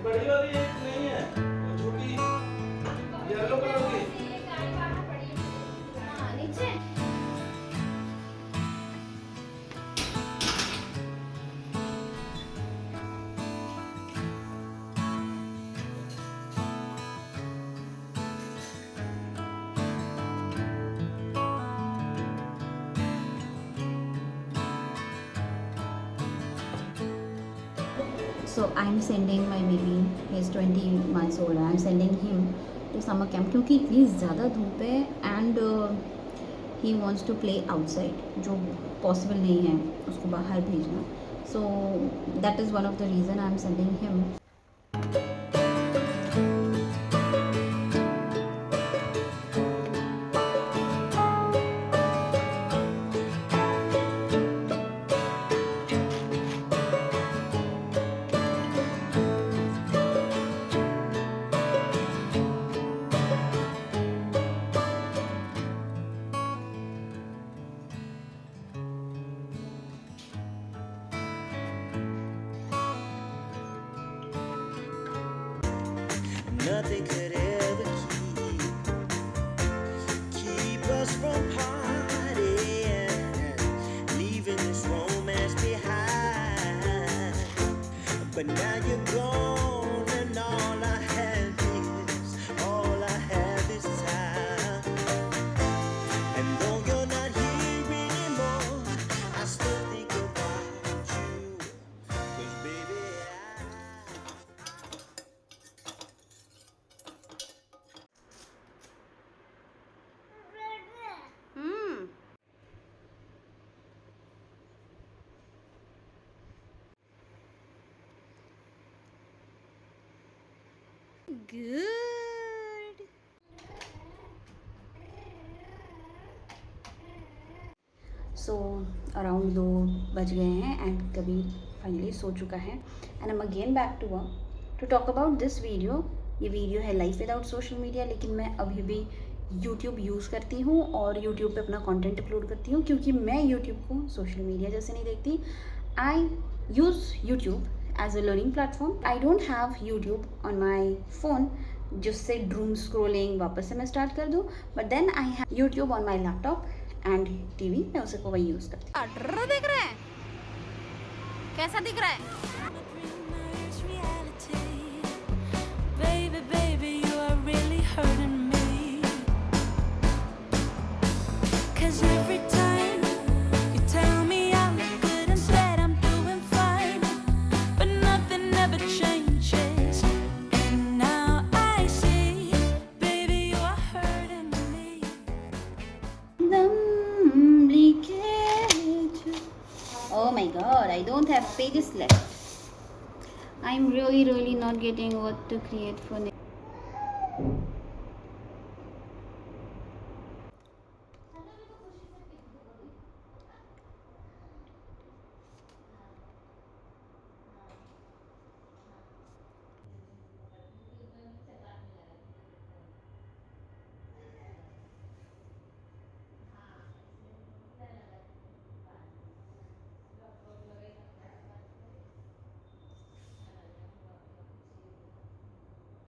बड़ी वाली एक नहीं है, वो छोटी येलो कलर की। So I'm sending my baby, he's 20 months old, I'm sending him to summer camp क्योंकि इतनी ज़्यादा धूप है and he wants to play outside, जो possible नहीं है उसको बाहर भेजना. So that is one of the reason I'm sending him. Nothing could ever keep us from partying, leaving this romance behind. But now you're gone, and all I have is time. And though you're not here anymore, I still think about you. 'Cause baby, Good. So around 2 बज गए हैं and Kabir finally सो चुका है and I am again back to work to talk about this video. ये video है life without social media, लेकिन मैं अभी भी यूट्यूब यूज़ करती हूँ और यूट्यूब पे अपना कंटेंट अपलोड करती हूँ क्योंकि मैं यूट्यूब को सोशल मीडिया जैसे नहीं देखती. I use YouTube as a learning platform. I don't have YouTube on my phone जिससे ड्रूम स्क्रोलिंग वापस से मैं स्टार्ट कर दूँ, but then I have YouTube on my laptop and TV. मैं उसे को वही यूज़ करती हूँ. ऑर्डर देख रहे हैं, कैसा दिख रहा है? Oh my god, I don't have pages left. I'm really not getting what to create for next.